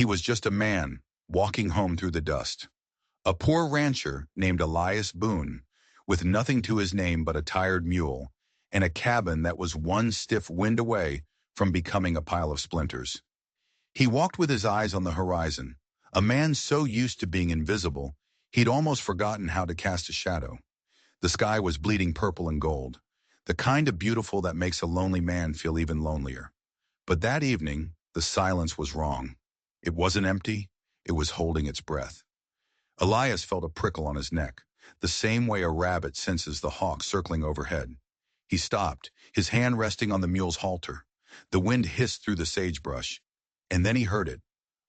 He was just a man, walking home through the dust. A poor rancher named Elias Boone, with nothing to his name but a tired mule, and a cabin that was one stiff wind away from becoming a pile of splinters. He walked with his eyes on the horizon, a man so used to being invisible, he'd almost forgotten how to cast a shadow. The sky was bleeding purple and gold, the kind of beautiful that makes a lonely man feel even lonelier. But that evening, the silence was wrong. It wasn't empty, it was holding its breath. Elias felt a prickle on his neck, the same way a rabbit senses the hawk circling overhead. He stopped, his hand resting on the mule's halter. The wind hissed through the sagebrush, and then he heard it,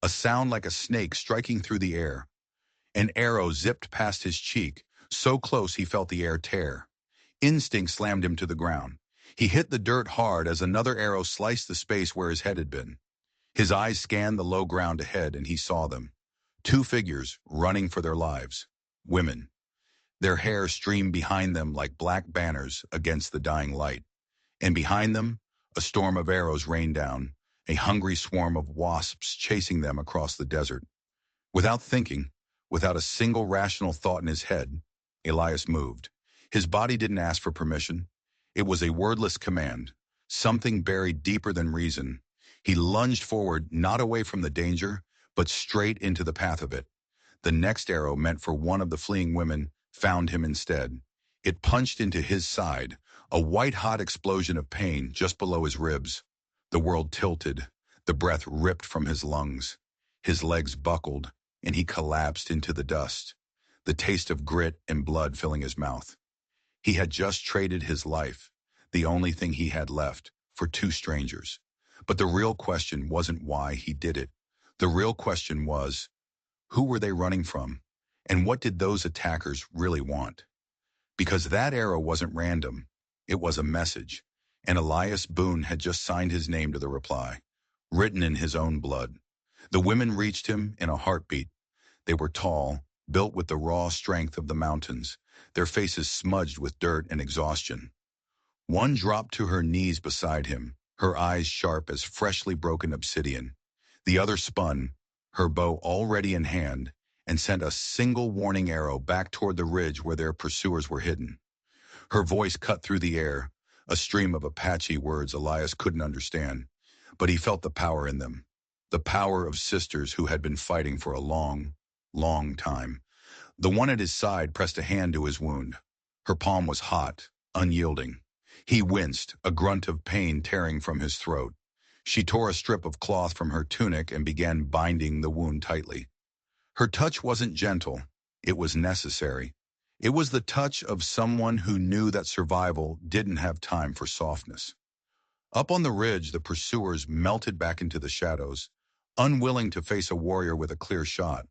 a sound like a snake striking through the air. An arrow zipped past his cheek, so close he felt the air tear. Instinct slammed him to the ground. He hit the dirt hard as another arrow sliced the space where his head had been. His eyes scanned the low ground ahead, and he saw them. Two figures running for their lives. Women. Their hair streamed behind them like black banners against the dying light. And behind them, a storm of arrows rained down, a hungry swarm of wasps chasing them across the desert. Without thinking, without a single rational thought in his head, Elias moved. His body didn't ask for permission. It was a wordless command, something buried deeper than reason. He lunged forward, not away from the danger, but straight into the path of it. The next arrow, meant for one of the fleeing women, found him instead. It punched into his side, a white-hot explosion of pain just below his ribs. The world tilted, the breath ripped from his lungs. His legs buckled, and he collapsed into the dust, the taste of grit and blood filling his mouth. He had just traded his life, the only thing he had left, for two strangers. But the real question wasn't why he did it. The real question was, who were they running from? And what did those attackers really want? Because that arrow wasn't random. It was a message. And Elias Boone had just signed his name to the reply, written in his own blood. The women reached him in a heartbeat. They were tall, built with the raw strength of the mountains, their faces smudged with dirt and exhaustion. One dropped to her knees beside him, her eyes sharp as freshly broken obsidian. The other spun, her bow already in hand, and sent a single warning arrow back toward the ridge where their pursuers were hidden. Her voice cut through the air, a stream of Apache words Elias couldn't understand, but he felt the power in them, the power of sisters who had been fighting for a long, long time. The one at his side pressed a hand to his wound. Her palm was hot, unyielding. He winced, a grunt of pain tearing from his throat. She tore a strip of cloth from her tunic and began binding the wound tightly. Her touch wasn't gentle, it was necessary. It was the touch of someone who knew that survival didn't have time for softness. Up on the ridge, the pursuers melted back into the shadows, unwilling to face a warrior with a clear shot.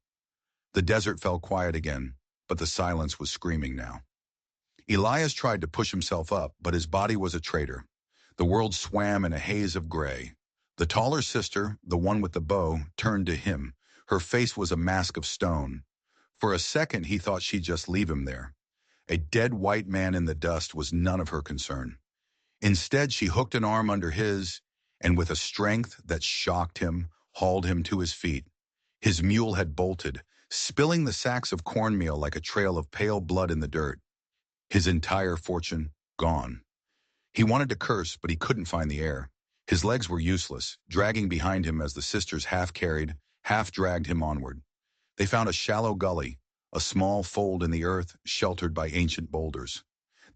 The desert fell quiet again, but the silence was screaming now. Elias tried to push himself up, but his body was a traitor. The world swam in a haze of gray. The taller sister, the one with the bow, turned to him. Her face was a mask of stone. For a second, he thought she'd just leave him there. A dead white man in the dust was none of her concern. Instead, she hooked an arm under his, and with a strength that shocked him, hauled him to his feet. His mule had bolted, spilling the sacks of cornmeal like a trail of pale blood in the dirt. His entire fortune gone. He wanted to curse, but he couldn't find the air. His legs were useless, dragging behind him as the sisters half-carried, half-dragged him onward. They found a shallow gully, a small fold in the earth sheltered by ancient boulders.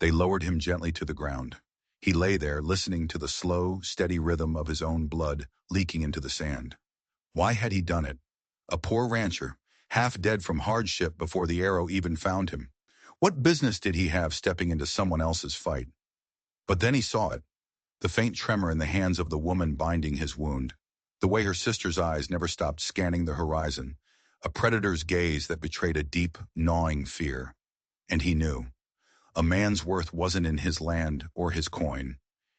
They lowered him gently to the ground. He lay there, listening to the slow, steady rhythm of his own blood leaking into the sand. Why had he done it? A poor rancher, half dead from hardship before the arrow even found him. What business did he have stepping into someone else's fight? But then he saw it, the faint tremor in the hands of the woman binding his wound, the way her sister's eyes never stopped scanning the horizon, a predator's gaze that betrayed a deep, gnawing fear. And he knew. A man's worth wasn't in his land or his coin.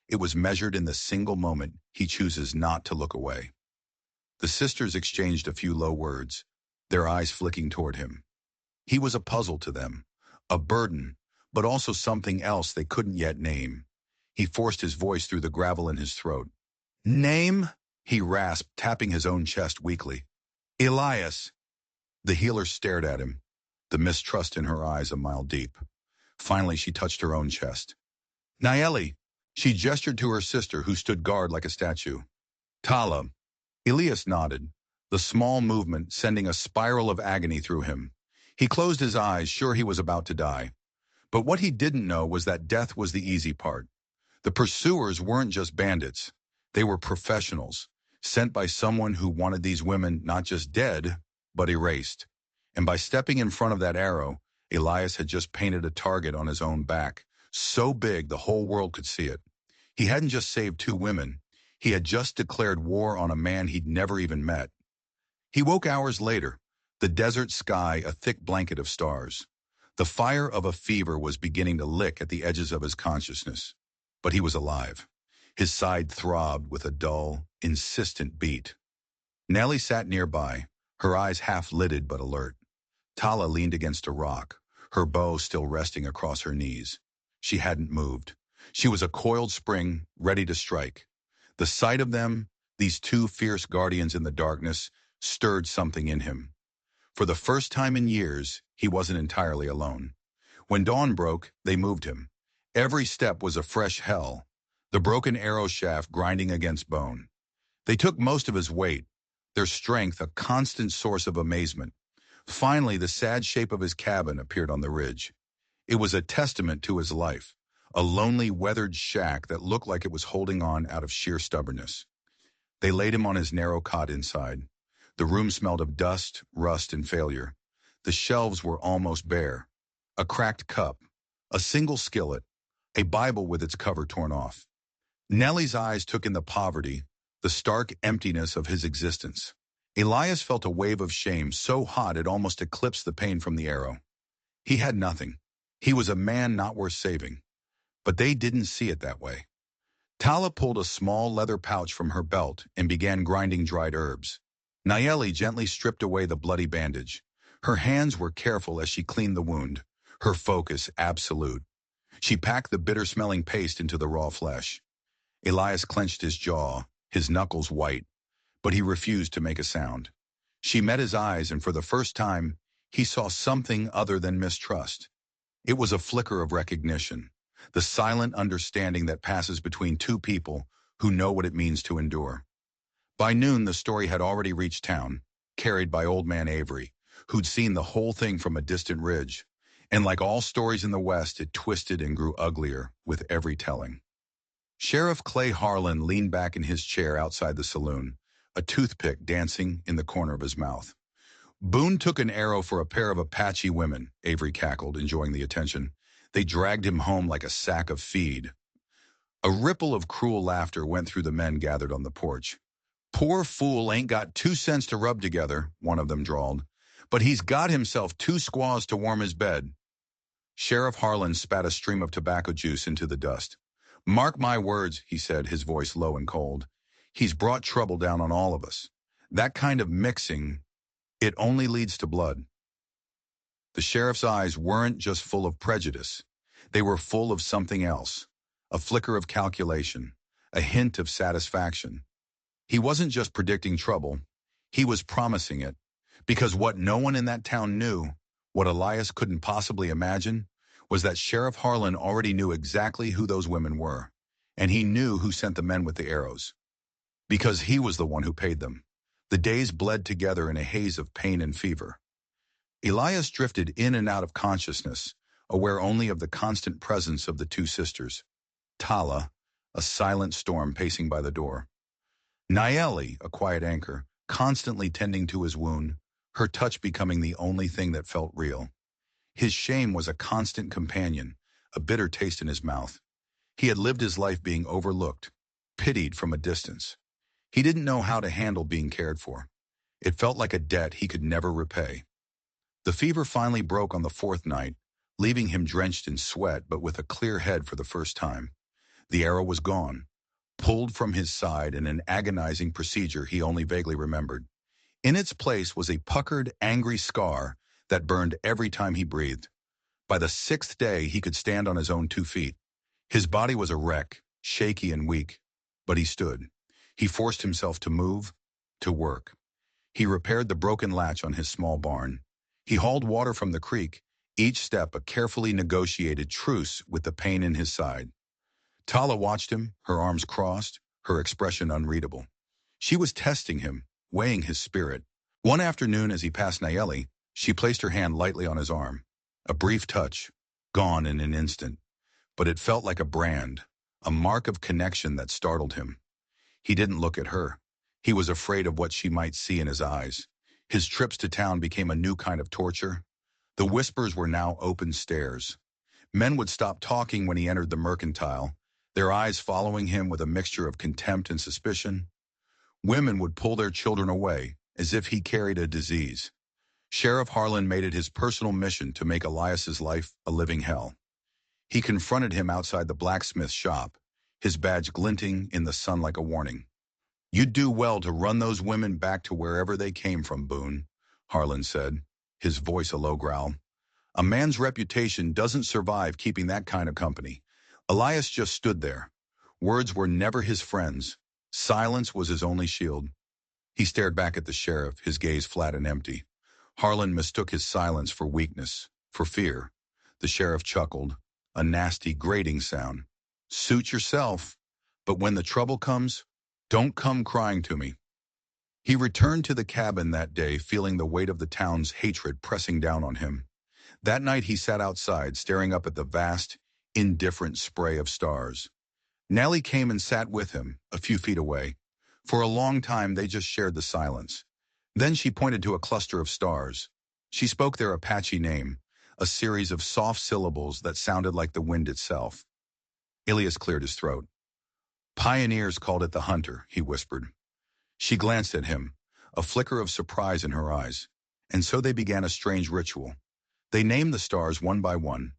It was measured in the single moment he chooses not to look away. The sisters exchanged a few low words, their eyes flicking toward him. He was a puzzle to them, a burden, but also something else they couldn't yet name. He forced his voice through the gravel in his throat. "Name?" he rasped, tapping his own chest weakly. Elias, the healer stared at him, the mistrust in her eyes a mile deep. Finally, she touched her own chest. Nayeli, she gestured to her sister who stood guard like a statue. Tala. Elias nodded, the small movement sending a spiral of agony through him. He closed his eyes, sure he was about to die. But what he didn't know was that death was the easy part. The pursuers weren't just bandits. They were professionals, sent by someone who wanted these women not just dead, but erased. And by stepping in front of that arrow, Elias had just painted a target on his own back, so big the whole world could see it. He hadn't just saved two women. He had just declared war on a man he'd never even met. He woke hours later, the desert sky a thick blanket of stars. The fire of a fever was beginning to lick at the edges of his consciousness. But he was alive. His side throbbed with a dull, insistent beat. Nellie sat nearby, her eyes half-lidded but alert. Tala leaned against a rock, her bow still resting across her knees. She hadn't moved. She was a coiled spring, ready to strike. The sight of them, these two fierce guardians in the darkness, stirred something in him. For the first time in years, he wasn't entirely alone. When dawn broke, they moved him. Every step was a fresh hell, the broken arrow shaft grinding against bone. They took most of his weight, their strength a constant source of amazement. Finally, the sad shape of his cabin appeared on the ridge. It was a testament to his life, a lonely, weathered shack that looked like it was holding on out of sheer stubbornness. They laid him on his narrow cot inside. The room smelled of dust, rust, and failure. The shelves were almost bare. A cracked cup, a single skillet, a Bible with its cover torn off. Nellie's eyes took in the poverty, the stark emptiness of his existence. Elias felt a wave of shame so hot it almost eclipsed the pain from the arrow. He had nothing. He was a man not worth saving. But they didn't see it that way. Tala pulled a small leather pouch from her belt and began grinding dried herbs. Nayeli gently stripped away the bloody bandage. Her hands were careful as she cleaned the wound, her focus absolute. She packed the bitter-smelling paste into the raw flesh. Elias clenched his jaw, his knuckles white, but he refused to make a sound. She met his eyes, and for the first time, he saw something other than mistrust. It was a flicker of recognition, the silent understanding that passes between two people who know what it means to endure. By noon, the story had already reached town, carried by old man Avery, who'd seen the whole thing from a distant ridge. And like all stories in the West, it twisted and grew uglier with every telling. Sheriff Clay Harlan leaned back in his chair outside the saloon, a toothpick dancing in the corner of his mouth. Boone took an arrow for a pair of Apache women, Avery cackled, enjoying the attention. They dragged him home like a sack of feed. A ripple of cruel laughter went through the men gathered on the porch. Poor fool ain't got 2 cents to rub together, one of them drawled, but he's got himself 2 squaws to warm his bed. Sheriff Harlan spat a stream of tobacco juice into the dust. Mark my words, he said, his voice low and cold. He's brought trouble down on all of us. That kind of mixing, it only leads to blood. The sheriff's eyes weren't just full of prejudice. They were full of something else, a flicker of calculation, a hint of satisfaction. He wasn't just predicting trouble, he was promising it, because what no one in that town knew, what Elias couldn't possibly imagine, was that Sheriff Harlan already knew exactly who those women were, and he knew who sent the men with the arrows, because he was the one who paid them. The days bled together in a haze of pain and fever. Elias drifted in and out of consciousness, aware only of the constant presence of the two sisters. Tala, a silent storm pacing by the door. Nayeli, a quiet anchor, constantly tending to his wound, her touch becoming the only thing that felt real. His shame was a constant companion, a bitter taste in his mouth. He had lived his life being overlooked, pitied from a distance. He didn't know how to handle being cared for. It felt like a debt he could never repay. The fever finally broke on the 4th night, leaving him drenched in sweat but with a clear head for the first time. The arrow was gone, pulled from his side in an agonizing procedure he only vaguely remembered. In its place was a puckered, angry scar that burned every time he breathed. By the 6th day, he could stand on his own 2 feet. His body was a wreck, shaky and weak, but he stood. He forced himself to move, to work. He repaired the broken latch on his small barn. He hauled water from the creek, each step a carefully negotiated truce with the pain in his side. Tala watched him, her arms crossed, her expression unreadable. She was testing him, weighing his spirit. One afternoon as he passed Nayeli, she placed her hand lightly on his arm. A brief touch, gone in an instant. But it felt like a brand, a mark of connection that startled him. He didn't look at her. He was afraid of what she might see in his eyes. His trips to town became a new kind of torture. The whispers were now open stares. Men would stop talking when he entered the mercantile, their eyes following him with a mixture of contempt and suspicion. Women would pull their children away, as if he carried a disease. Sheriff Harlan made it his personal mission to make Elias's life a living hell. He confronted him outside the blacksmith's shop, his badge glinting in the sun like a warning. "You'd do well to run those women back to wherever they came from, Boone," Harlan said, his voice a low growl. "A man's reputation doesn't survive keeping that kind of company." Elias just stood there. Words were never his friends. Silence was his only shield. He stared back at the sheriff, his gaze flat and empty. Harlan mistook his silence for weakness, for fear. The sheriff chuckled, a nasty, grating sound. "Suit yourself. But when the trouble comes, don't come crying to me." He returned to the cabin that day feeling the weight of the town's hatred pressing down on him. That night he sat outside, staring up at the vast, indifferent spray of stars. Nellie came and sat with him, a few feet away. For a long time they just shared the silence. Then she pointed to a cluster of stars. She spoke their Apache name, a series of soft syllables that sounded like the wind itself. Elias cleared his throat. "Pioneers called it the hunter," he whispered. She glanced at him, a flicker of surprise in her eyes. And so they began a strange ritual. They named the stars one by one,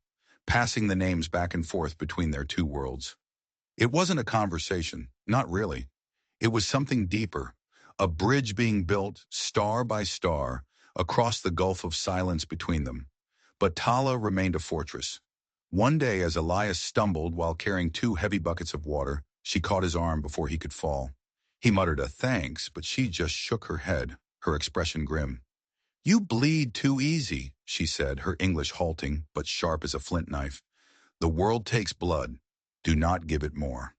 passing the names back and forth between their two worlds. It wasn't a conversation, not really. It was something deeper, a bridge being built, star by star, across the gulf of silence between them. But Tala remained a fortress. One day, as Elias stumbled while carrying 2 heavy buckets of water, she caught his arm before he could fall. He muttered a thanks, but she just shook her head, her expression grim. "You bleed too easy," she said, her English halting but sharp as a flint knife. "The world takes blood. Do not give it more."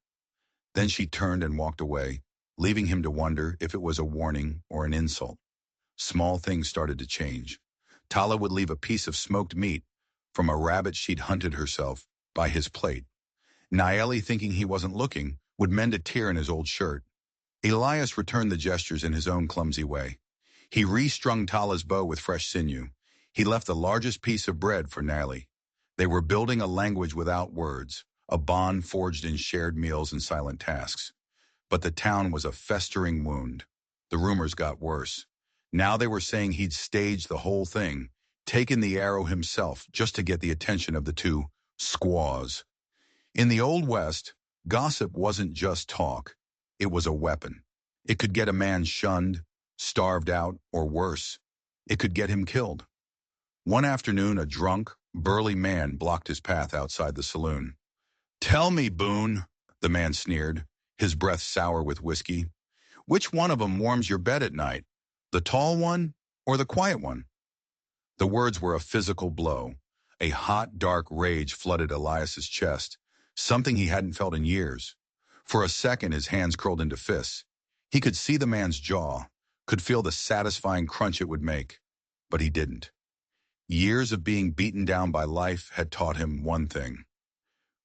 Then she turned and walked away, leaving him to wonder if it was a warning or an insult. Small things started to change. Tala would leave a piece of smoked meat from a rabbit she'd hunted herself by his plate. Nayeli, thinking he wasn't looking, would mend a tear in his old shirt. Elias returned the gestures in his own clumsy way. He restrung Tala's bow with fresh sinew. He left the largest piece of bread for Nayeli. They were building a language without words, a bond forged in shared meals and silent tasks. But the town was a festering wound. The rumors got worse. Now they were saying he'd staged the whole thing, taken the arrow himself just to get the attention of the 2 squaws. In the Old West, gossip wasn't just talk. It was a weapon. It could get a man shunned, starved out, or worse. It could get him killed. One afternoon, a drunk, burly man blocked his path outside the saloon. "Tell me, Boone," the man sneered, his breath sour with whiskey, "which one of 'em warms your bed at night? The tall one or the quiet one?" The words were a physical blow. A hot, dark rage flooded Elias's chest, something he hadn't felt in years. For a second, his hands curled into fists. He could see the man's jaw, could feel the satisfying crunch it would make, but he didn't. Years of being beaten down by life had taught him one thing.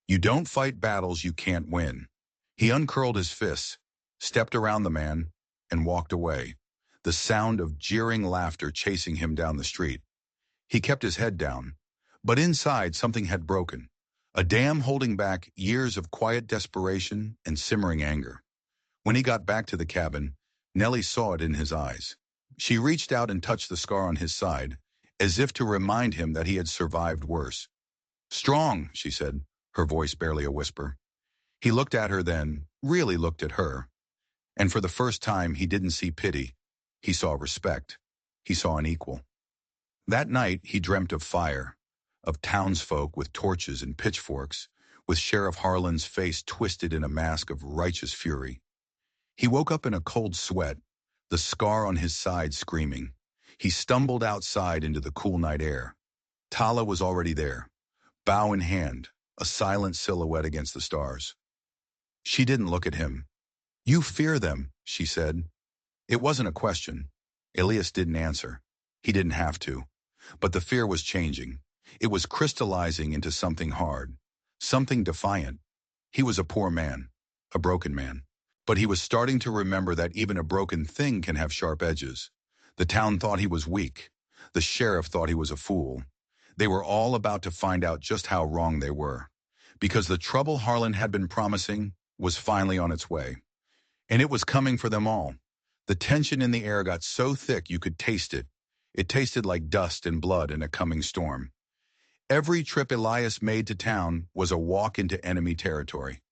You don't fight battles you can't win. He uncurled his fists, stepped around the man, and walked away, the sound of jeering laughter chasing him down the street. He kept his head down, but inside something had broken, a dam holding back years of quiet desperation and simmering anger. When he got back to the cabin, Nellie saw it in his eyes. She reached out and touched the scar on his side, as if to remind him that he had survived worse. "Strong," she said, her voice barely a whisper. He looked at her then, really looked at her. And for the first time, he didn't see pity. He saw respect. He saw an equal. That night, he dreamt of fire, of townsfolk with torches and pitchforks, with Sheriff Harlan's face twisted in a mask of righteous fury. He woke up in a cold sweat, the scar on his side screaming. He stumbled outside into the cool night air. Tala was already there, bow in hand, a silent silhouette against the stars. She didn't look at him. "You fear them," she said. It wasn't a question. Elias didn't answer. He didn't have to. But the fear was changing. It was crystallizing into something hard, something defiant. He was a poor man, a broken man. But he was starting to remember that even a broken thing can have sharp edges. The town thought he was weak. The sheriff thought he was a fool. They were all about to find out just how wrong they were. Because the trouble Harlan had been promising was finally on its way. And it was coming for them all. The tension in the air got so thick you could taste it. It tasted like dust and blood in a coming storm. Every trip Elias made to town was a walk into enemy territory.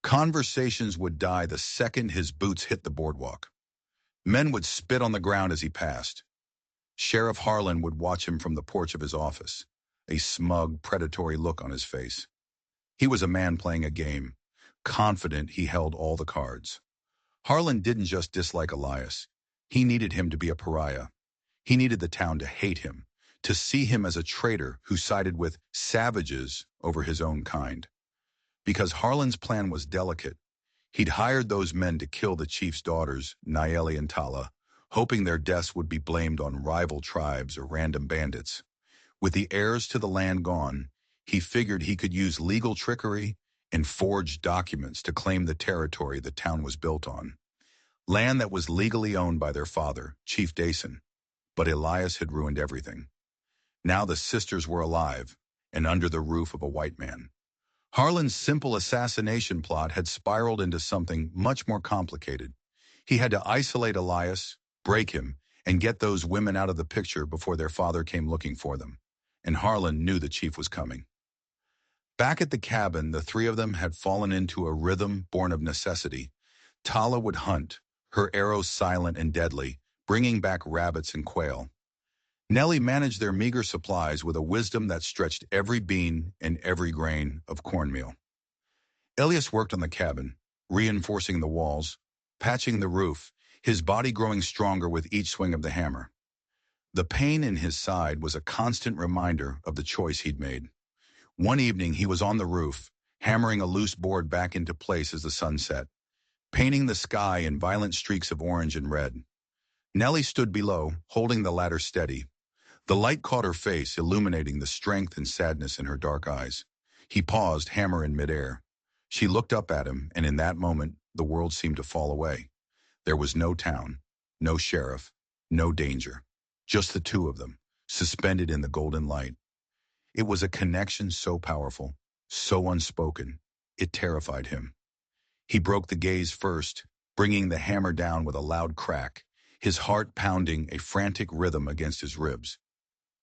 Conversations would die the second his boots hit the boardwalk. Men would spit on the ground as he passed. Sheriff Harlan would watch him from the porch of his office, a smug, predatory look on his face. He was a man playing a game, confident he held all the cards. Harlan didn't just dislike Elias. He needed him to be a pariah. He needed the town to hate him, to see him as a traitor who sided with savages over his own kind. Because Harlan's plan was delicate, he'd hired those men to kill the chief's daughters, Nayeli and Tala, hoping their deaths would be blamed on rival tribes or random bandits. With the heirs to the land gone, he figured he could use legal trickery and forged documents to claim the territory the town was built on. Land that was legally owned by their father, Chief Dason. But Elias had ruined everything. Now the sisters were alive and under the roof of a white man. Harlan's simple assassination plot had spiraled into something much more complicated. He had to isolate Elias, break him, and get those women out of the picture before their father came looking for them. And Harlan knew the chief was coming. Back at the cabin, the three of them had fallen into a rhythm born of necessity. Tala would hunt, her arrows silent and deadly, bringing back rabbits and quail. Nellie managed their meager supplies with a wisdom that stretched every bean and every grain of cornmeal. Elias worked on the cabin, reinforcing the walls, patching the roof, his body growing stronger with each swing of the hammer. The pain in his side was a constant reminder of the choice he'd made. One evening he was on the roof, hammering a loose board back into place as the sun set, painting the sky in violent streaks of orange and red. Nellie stood below, holding the ladder steady. The light caught her face, illuminating the strength and sadness in her dark eyes. He paused, hammer in midair. She looked up at him, and in that moment, the world seemed to fall away. There was no town, no sheriff, no danger. Just the two of them, suspended in the golden light. It was a connection so powerful, so unspoken, it terrified him. He broke the gaze first, bringing the hammer down with a loud crack, his heart pounding a frantic rhythm against his ribs.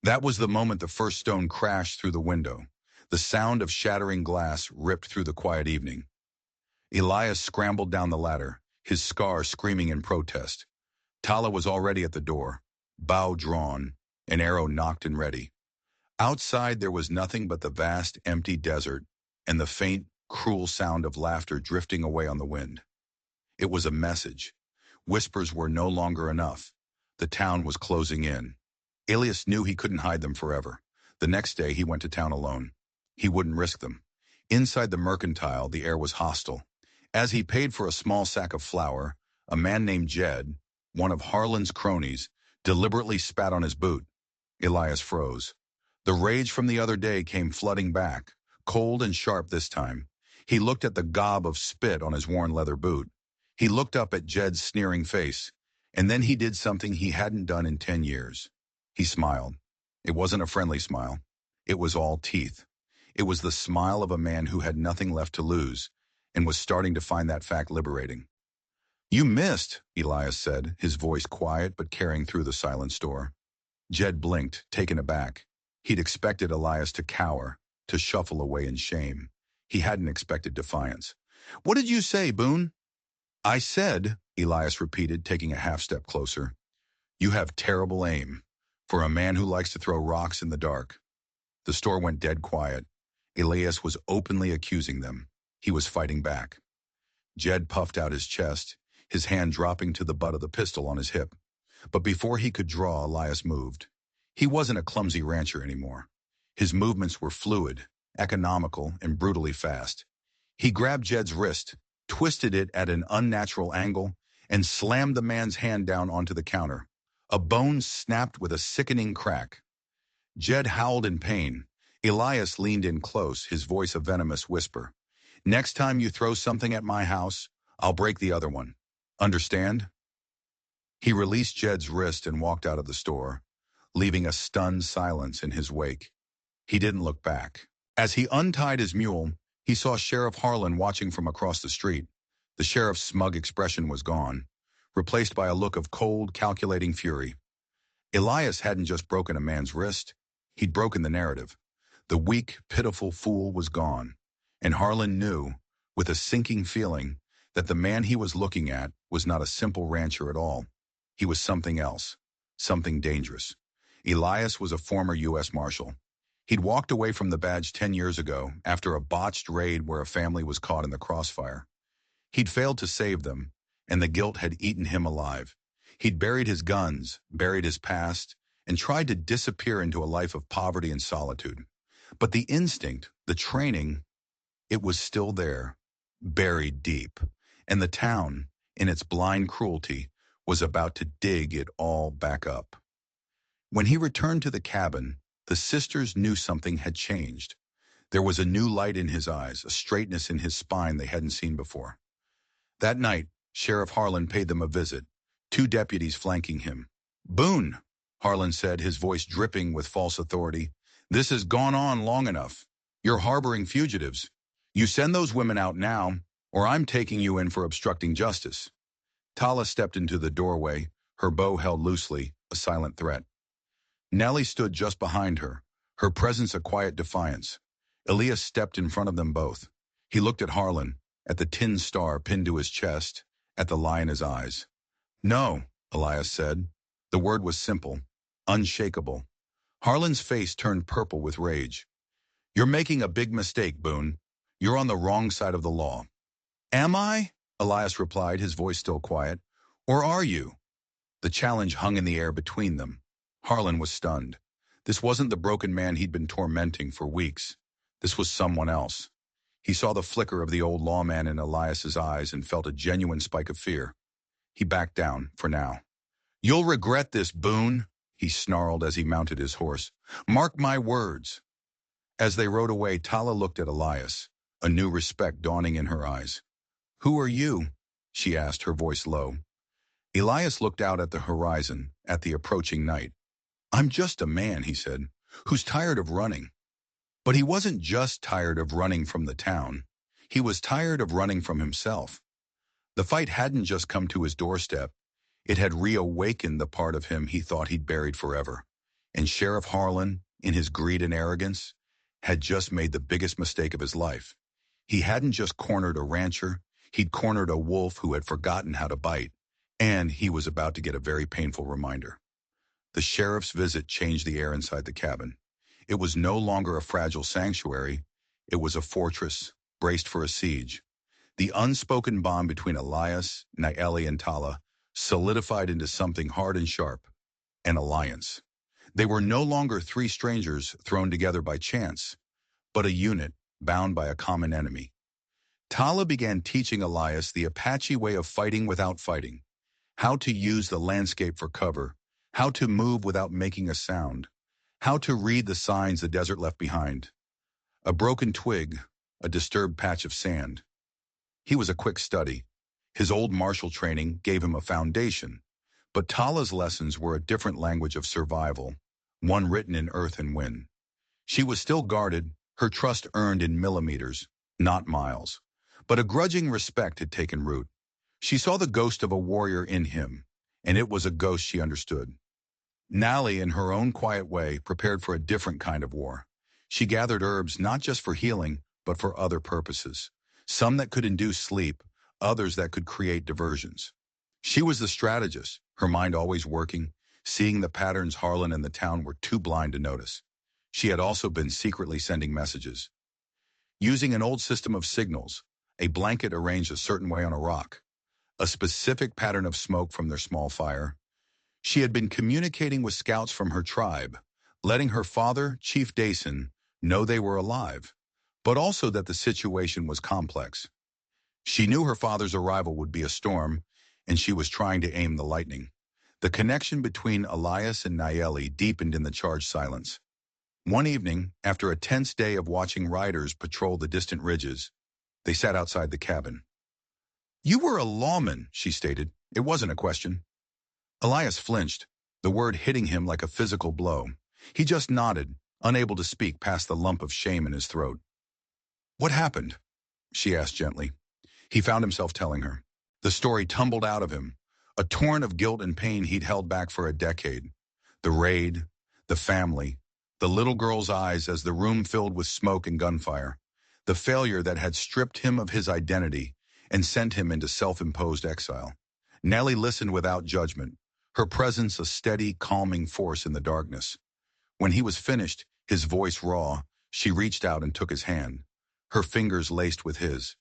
That was the moment the first stone crashed through the window. The sound of shattering glass ripped through the quiet evening. Elias scrambled down the ladder, his scar screaming in protest. Tala was already at the door, bow drawn, an arrow nocked and ready. Outside there was nothing but the vast, empty desert and the faint, cruel sound of laughter drifting away on the wind. It was a message. Whispers were no longer enough. The town was closing in. Elias knew he couldn't hide them forever. The next day he went to town alone. He wouldn't risk them. Inside the mercantile, the air was hostile. As he paid for a small sack of flour, a man named Jed, one of Harlan's cronies, deliberately spat on his boot. Elias froze. The rage from the other day came flooding back, cold and sharp this time. He looked at the gob of spit on his worn leather boot. He looked up at Jed's sneering face, and then he did something he hadn't done in 10 years. He smiled. It wasn't a friendly smile. It was all teeth. It was the smile of a man who had nothing left to lose, and was starting to find that fact liberating. "You missed," Elias said, his voice quiet but carrying through the silent store. Jed blinked, taken aback. He'd expected Elias to cower, to shuffle away in shame. He hadn't expected defiance. "What did you say, Boone?" "I said," Elias repeated, taking a half-step closer, "you have terrible aim, for a man who likes to throw rocks in the dark." The store went dead quiet. Elias was openly accusing them. He was fighting back. Jed puffed out his chest. his hand dropping to the butt of the pistol on his hip. But before he could draw, Elias moved. He wasn't a clumsy rancher anymore. His movements were fluid, economical, and brutally fast. He grabbed Jed's wrist, twisted it at an unnatural angle, and slammed the man's hand down onto the counter. A bone snapped with a sickening crack. Jed howled in pain. Elias leaned in close, his voice a venomous whisper. "Next time you throw something at my house, I'll break the other one. Understand?" He released Jed's wrist and walked out of the store, leaving a stunned silence in his wake. He didn't look back. As he untied his mule, he saw Sheriff Harlan watching from across the street. The sheriff's smug expression was gone, replaced by a look of cold, calculating fury. Elias hadn't just broken a man's wrist. He'd broken the narrative. The weak, pitiful fool was gone. And Harlan knew, with a sinking feeling, that the man he was looking at was not a simple rancher at all. He was something else, something dangerous. Elias was a former U.S. Marshal. He'd walked away from the badge 10 years ago after a botched raid where a family was caught in the crossfire. He'd failed to save them, and the guilt had eaten him alive. He'd buried his guns, buried his past, and tried to disappear into a life of poverty and solitude. But the instinct, the training, it was still there, buried deep. And the town, in its blind cruelty, was about to dig it all back up. When he returned to the cabin, the sisters knew something had changed. There was a new light in his eyes, a straightness in his spine they hadn't seen before. That night, Sheriff Harlan paid them a visit, 2 deputies flanking him. "Boone," Harlan said, his voice dripping with false authority, "this has gone on long enough. You're harboring fugitives. You send those women out now, or I'm taking you in for obstructing justice." Tala stepped into the doorway, her bow held loosely, a silent threat. Nellie stood just behind her, her presence a quiet defiance. Elias stepped in front of them both. He looked at Harlan, at the tin star pinned to his chest, at the lie in his eyes. "No," Elias said. The word was simple, unshakable. Harlan's face turned purple with rage. "You're making a big mistake, Boone. You're on the wrong side of the law." "Am I?" Elias replied, his voice still quiet. "Or are you?" The challenge hung in the air between them. Harlan was stunned. This wasn't the broken man he'd been tormenting for weeks. This was someone else. He saw the flicker of the old lawman in Elias's eyes and felt a genuine spike of fear. He backed down, for now. "You'll regret this, Boone," he snarled as he mounted his horse. "Mark my words." As they rode away, Tala looked at Elias, a new respect dawning in her eyes. "Who are you?" she asked, her voice low. Elias looked out at the horizon, at the approaching night. "I'm just a man," he said, "who's tired of running." But he wasn't just tired of running from the town. He was tired of running from himself. The fight hadn't just come to his doorstep. It had reawakened the part of him he thought he'd buried forever. And Sheriff Harlan, in his greed and arrogance, had just made the biggest mistake of his life. He hadn't just cornered a rancher, he'd cornered a wolf who had forgotten how to bite. And he was about to get a very painful reminder. The sheriff's visit changed the air inside the cabin. It was no longer a fragile sanctuary. It was a fortress, braced for a siege. The unspoken bond between Elias, Naeli, and Tala solidified into something hard and sharp, an alliance. They were no longer 3 strangers thrown together by chance, but a unit bound by a common enemy. Tala began teaching Elias the Apache way of fighting without fighting, how to use the landscape for cover, how to move without making a sound, how to read the signs the desert left behind. A broken twig, a disturbed patch of sand. He was a quick study. His old martial training gave him a foundation, but Tala's lessons were a different language of survival, one written in earth and wind. She was still guarded, her trust earned in millimeters, not miles. But a grudging respect had taken root. She saw the ghost of a warrior in him, and it was a ghost she understood. Nally, in her own quiet way, prepared for a different kind of war. She gathered herbs not just for healing, but for other purposes. Some that could induce sleep, others that could create diversions. She was the strategist, her mind always working, seeing the patterns Harlan and the town were too blind to notice. She had also been secretly sending messages. Using an old system of signals, a blanket arranged a certain way on a rock. a specific pattern of smoke from their small fire. She had been communicating with scouts from her tribe, letting her father, Chief Dason, know they were alive, but also that the situation was complex. She knew her father's arrival would be a storm, and she was trying to aim the lightning. The connection between Elias and Nayeli deepened in the charged silence. One evening, after a tense day of watching riders patrol the distant ridges, they sat outside the cabin. "You were a lawman," she stated. It wasn't a question. Elias flinched, the word hitting him like a physical blow. He just nodded, unable to speak past the lump of shame in his throat. "What happened?" she asked gently. He found himself telling her. The story tumbled out of him, a torrent of guilt and pain he'd held back for a decade. The raid, the family, the little girl's eyes as the room filled with smoke and gunfire, the failure that had stripped him of his identity and sent him into self-imposed exile. Nellie listened without judgment, her presence a steady, calming force in the darkness. When he was finished, his voice raw, she reached out and took his hand, her fingers laced with his.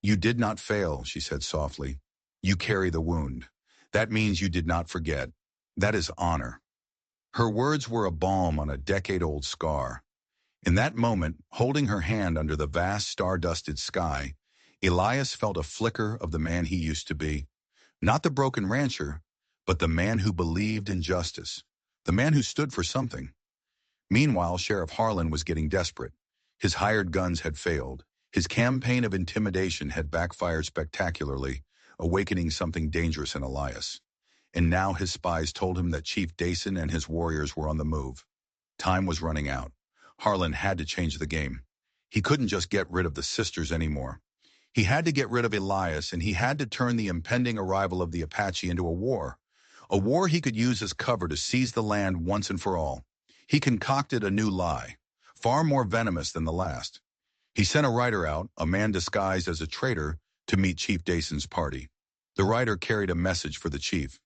"You did not fail," she said softly. "You carry the wound. That means you did not forget. That is honor." Her words were a balm on a decade-old scar. In that moment, holding her hand under the vast star-dusted sky, Elias felt a flicker of the man he used to be. Not the broken rancher, but the man who believed in justice. The man who stood for something. Meanwhile, Sheriff Harlan was getting desperate. His hired guns had failed. His campaign of intimidation had backfired spectacularly, awakening something dangerous in Elias. And now his spies told him that Chief Dason and his warriors were on the move. Time was running out. Harlan had to change the game. He couldn't just get rid of the sisters anymore. He had to get rid of Elias, and he had to turn the impending arrival of the Apache into a war. A war he could use as cover to seize the land once and for all. He concocted a new lie, far more venomous than the last. He sent a rider out, a man disguised as a traitor, to meet Chief Dason's party. The rider carried a message for the chief.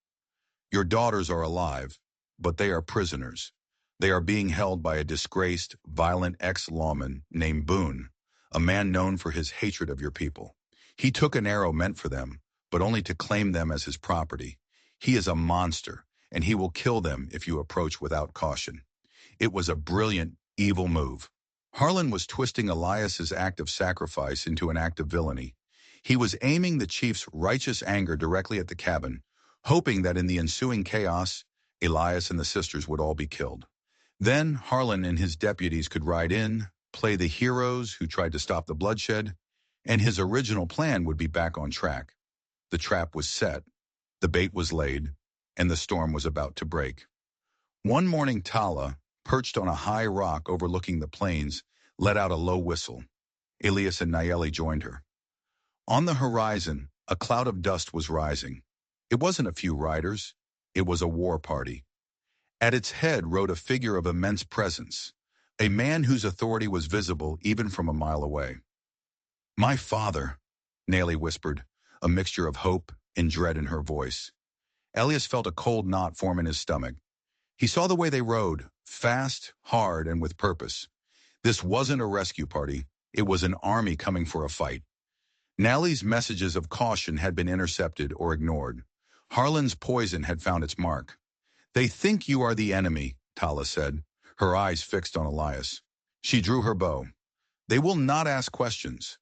"Your daughters are alive, but they are prisoners. They are being held by a disgraced, violent ex-lawman named Boone, a man known for his hatred of your people. He took an arrow meant for them, but only to claim them as his property. He is a monster, and he will kill them if you approach without caution." It was a brilliant, evil move. Harlan was twisting Elias's act of sacrifice into an act of villainy. He was aiming the chief's righteous anger directly at the cabin, hoping that in the ensuing chaos, Elias and the sisters would all be killed. Then Harlan and his deputies could ride in, play the heroes who tried to stop the bloodshed, and his original plan would be back on track. The trap was set, the bait was laid, and the storm was about to break. One morning Tala, perched on a high rock overlooking the plains, let out a low whistle. Elias and Nayeli joined her. On the horizon, a cloud of dust was rising. It wasn't a few riders. It was a war party. At its head rode a figure of immense presence, a man whose authority was visible even from a mile away. "My father," Nayeli whispered, a mixture of hope and dread in her voice. Elias felt a cold knot form in his stomach. He saw the way they rode, fast, hard, and with purpose. This wasn't a rescue party. It was an army coming for a fight. Nallie's messages of caution had been intercepted or ignored. Harlan's poison had found its mark. "They think you are the enemy," Tala said, her eyes fixed on Elias. She drew her bow. "They will not ask questions."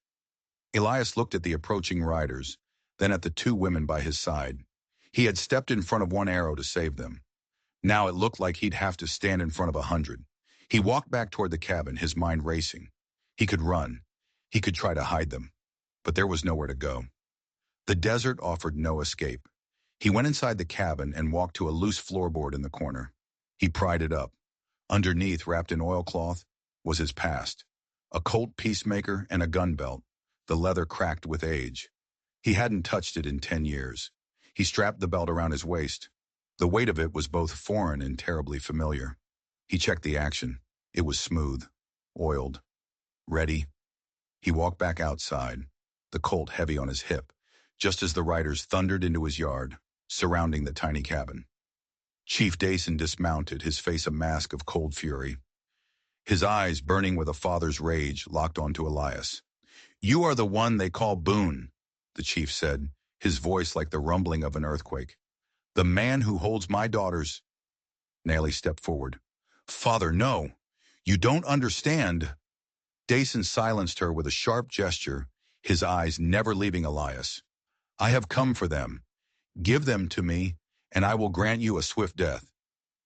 Elias looked at the approaching riders, then at the two women by his side. He had stepped in front of one arrow to save them. Now it looked like he'd have to stand in front of 100. He walked back toward the cabin, his mind racing. He could run. He could try to hide them. But there was nowhere to go. The desert offered no escape. He went inside the cabin and walked to a loose floorboard in the corner. He pried it up. Underneath, wrapped in oilcloth, was his past. A Colt peacemaker and a gun belt, the leather cracked with age. He hadn't touched it in 10 years. He strapped the belt around his waist. The weight of it was both foreign and terribly familiar. He checked the action. It was smooth, oiled, ready. He walked back outside, the Colt heavy on his hip, just as the riders thundered into his yard, surrounding the tiny cabin. Chief Dason dismounted, his face a mask of cold fury. His eyes, burning with a father's rage, locked onto Elias. "You are the one they call Boone," the chief said, his voice like the rumbling of an earthquake. "The man who holds my daughters." Nellie stepped forward. "Father, no. You don't understand." Dason silenced her with a sharp gesture, his eyes never leaving Elias. "I have come for them. Give them to me, and I will grant you a swift death."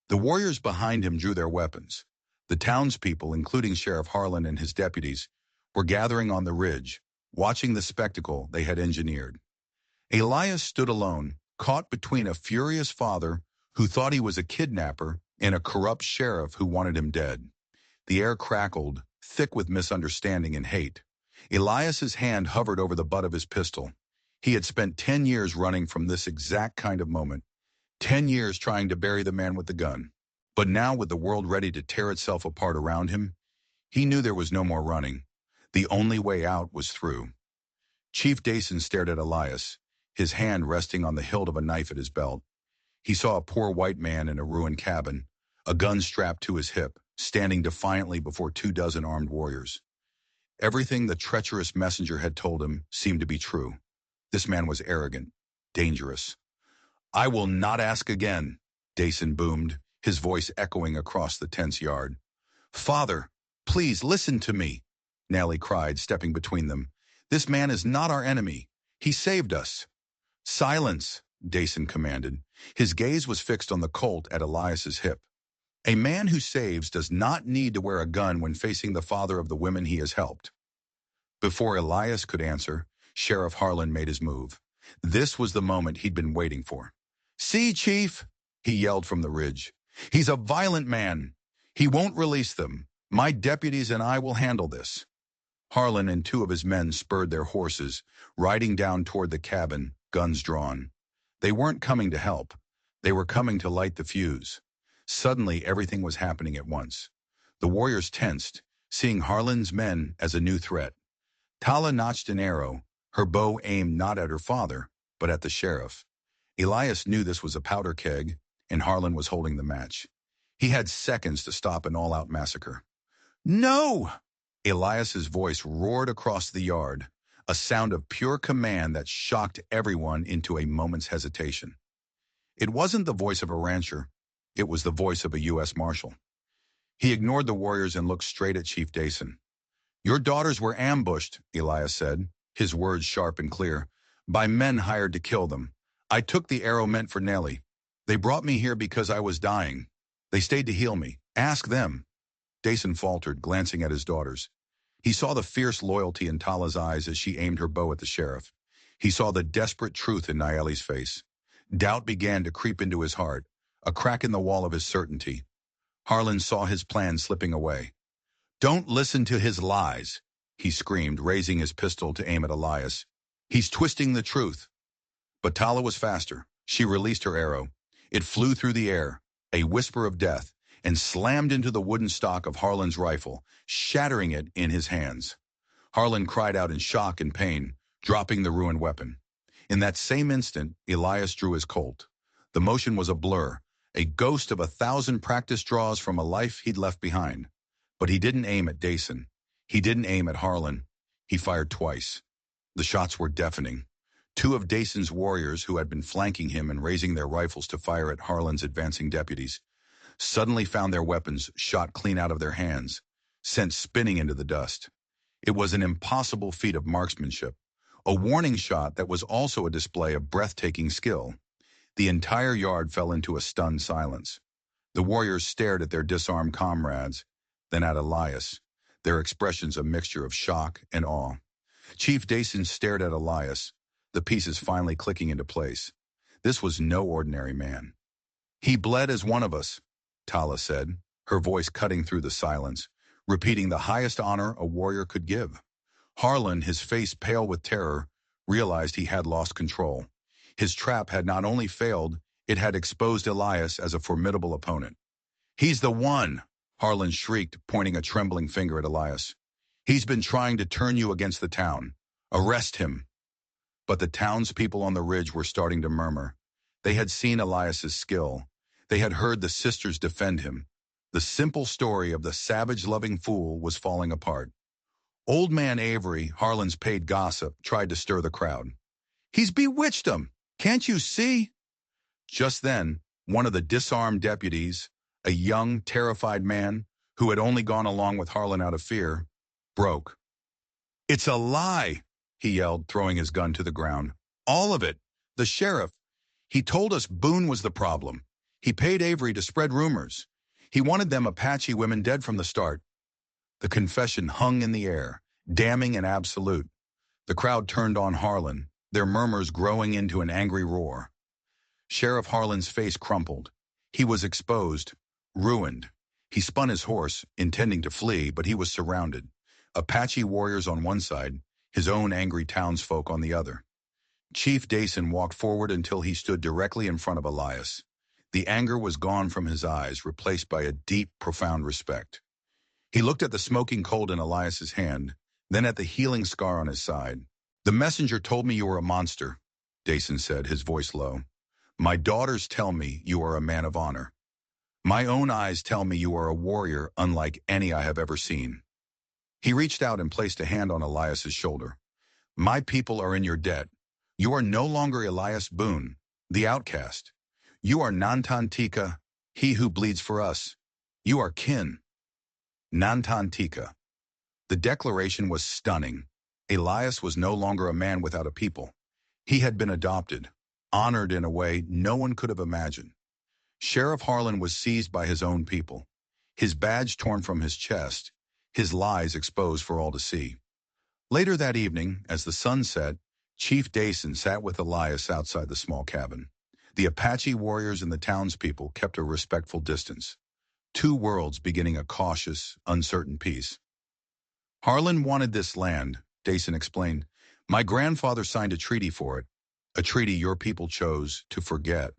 The warriors behind him drew their weapons. The townspeople, including Sheriff Harlan and his deputies, were gathering on the ridge, watching the spectacle they had engineered. Elias stood alone, caught between a furious father who thought he was a kidnapper and a corrupt sheriff who wanted him dead. The air crackled, thick with misunderstanding and hate. Elias's hand hovered over the butt of his pistol. He had spent 10 years running from this exact kind of moment, 10 years trying to bury the man with the gun. But now, with the world ready to tear itself apart around him, he knew there was no more running. The only way out was through. Chief Dason stared at Elias, his hand resting on the hilt of a knife at his belt. He saw a poor white man in a ruined cabin, a gun strapped to his hip, standing defiantly before 24 armed warriors. Everything the treacherous messenger had told him seemed to be true. This man was arrogant, dangerous. "I will not ask again," Dason boomed, his voice echoing across the tense yard. "Father, please listen to me," Nellie cried, stepping between them. "This man is not our enemy. He saved us." "Silence," Dason commanded. His gaze was fixed on the Colt at Elias's hip. "A man who saves does not need to wear a gun when facing the father of the women he has helped." Before Elias could answer, Sheriff Harlan made his move. This was the moment he'd been waiting for. "See, Chief," he yelled from the ridge. "He's a violent man. He won't release them. My deputies and I will handle this." Harlan and two of his men spurred their horses, riding down toward the cabin, guns drawn. They weren't coming to help. They were coming to light the fuse. Suddenly, everything was happening at once. The warriors tensed, seeing Harlan's men as a new threat. Tala notched an arrow, her bow aimed not at her father, but at the sheriff. Elias knew this was a powder keg, and Harlan was holding the match. He had seconds to stop an all-out massacre. "No!" Elias's voice roared across the yard, a sound of pure command that shocked everyone into a moment's hesitation. It wasn't the voice of a rancher. It was the voice of a U.S. Marshal. He ignored the warriors and looked straight at Chief Dason. "Your daughters were ambushed," Elias said, his words sharp and clear, "by men hired to kill them. I took the arrow meant for Nellie. They brought me here because I was dying. They stayed to heal me. Ask them." Dason faltered, glancing at his daughters. He saw the fierce loyalty in Tala's eyes as she aimed her bow at the sheriff. He saw the desperate truth in Nayeli's face. Doubt began to creep into his heart, a crack in the wall of his certainty. Harlan saw his plan slipping away. "Don't listen to his lies," he screamed, raising his pistol to aim at Elias. "He's twisting the truth." But Tala was faster. She released her arrow. It flew through the air, a whisper of death, and slammed into the wooden stock of Harlan's rifle, shattering it in his hands. Harlan cried out in shock and pain, dropping the ruined weapon. In that same instant, Elias drew his Colt. The motion was a blur, a ghost of 1,000 practice draws from a life he'd left behind. But he didn't aim at Dason. He didn't aim at Harlan. He fired twice. The shots were deafening. Two of Dason's warriors, who had been flanking him and raising their rifles to fire at Harlan's advancing deputies, suddenly found their weapons shot clean out of their hands, sent spinning into the dust. It was an impossible feat of marksmanship, a warning shot that was also a display of breathtaking skill. The entire yard fell into a stunned silence. The warriors stared at their disarmed comrades, then at Elias, their expressions a mixture of shock and awe. Chief Dason stared at Elias, the pieces finally clicking into place. This was no ordinary man. "He bled as one of us," Tala said, her voice cutting through the silence, repeating the highest honor a warrior could give. Harlan, his face pale with terror, realized he had lost control. His trap had not only failed, it had exposed Elias as a formidable opponent. "He's the one!" Harlan shrieked, pointing a trembling finger at Elias. "He's been trying to turn you against the town. Arrest him." But the townspeople on the ridge were starting to murmur. They had seen Elias's skill. They had heard the sisters defend him. The simple story of the savage-loving fool was falling apart. Old man Avery, Harlan's paid gossip, tried to stir the crowd. He's bewitched them. Can't you see? Just then, one of the disarmed deputies, a young, terrified man who had only gone along with Harlan out of fear, broke. It's a lie, he yelled, throwing his gun to the ground. All of it. The sheriff. He told us Boone was the problem. He paid Avery to spread rumors. He wanted them Apache women dead from the start. The confession hung in the air, damning and absolute. The crowd turned on Harlan, their murmurs growing into an angry roar. Sheriff Harlan's face crumpled. He was exposed, ruined. He spun his horse, intending to flee, but he was surrounded. Apache warriors on one side, his own angry townsfolk on the other. Chief Dason walked forward until he stood directly in front of Elias. The anger was gone from his eyes, replaced by a deep, profound respect. He looked at the smoking cold in Elias's hand, then at the healing scar on his side. The messenger told me you were a monster, Dason said, his voice low. My daughters tell me you are a man of honor. My own eyes tell me you are a warrior unlike any I have ever seen. He reached out and placed a hand on Elias's shoulder. My people are in your debt. You are no longer Elias Boone, the outcast. You are Nantantika, he who bleeds for us. You are kin. Nantantika. The declaration was stunning. Elias was no longer a man without a people. He had been adopted, honored in a way no one could have imagined. Sheriff Harlan was seized by his own people, his badge torn from his chest, his lies exposed for all to see. Later that evening, as the sun set, Chief Dason sat with Elias outside the small cabin. The Apache warriors and the townspeople kept a respectful distance, two worlds beginning a cautious, uncertain peace. Harlan wanted this land, Dason explained. My grandfather signed a treaty for it, a treaty your people chose to forget.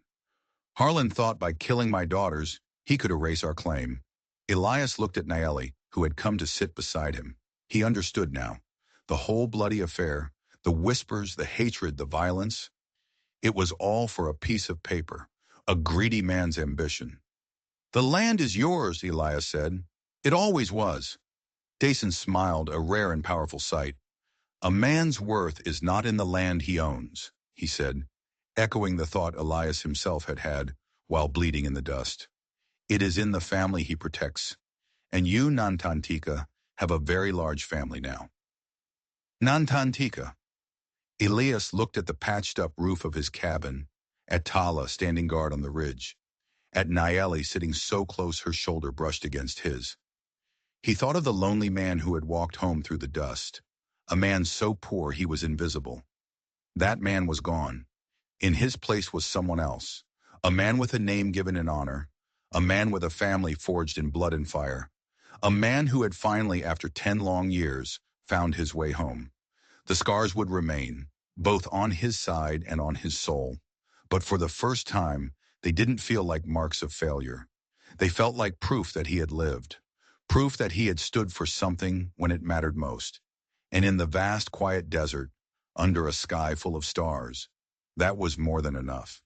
Harlan thought by killing my daughters, he could erase our claim. Elias looked at Naeli, who had come to sit beside him. He understood now. The whole bloody affair, the whispers, the hatred, the violence, it was all for a piece of paper, a greedy man's ambition. The land is yours, Elias said. It always was. Dason smiled, a rare and powerful sight. A man's worth is not in the land he owns, he said, echoing the thought Elias himself had had while bleeding in the dust. It is in the family he protects. And you, Nantantika, have a very large family now. Nantantika. Elias looked at the patched-up roof of his cabin, at Tala standing guard on the ridge, at Naeli sitting so close her shoulder brushed against his. He thought of the lonely man who had walked home through the dust, a man so poor he was invisible. That man was gone. In his place was someone else, a man with a name given in honor, a man with a family forged in blood and fire, a man who had finally, after 10 long years, found his way home. The scars would remain, both on his side and on his soul, but for the first time, they didn't feel like marks of failure. They felt like proof that he had lived, proof that he had stood for something when it mattered most. And in the vast, quiet desert, under a sky full of stars, that was more than enough.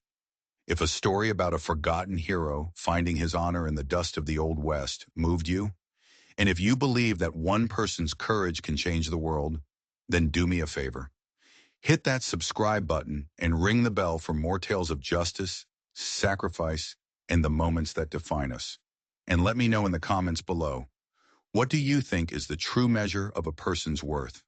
If a story about a forgotten hero finding his honor in the dust of the Old West moved you, and if you believe that one person's courage can change the world, then do me a favor. Hit that subscribe button and ring the bell for more tales of justice, sacrifice, and the moments that define us. And let me know in the comments below, what do you think is the true measure of a person's worth?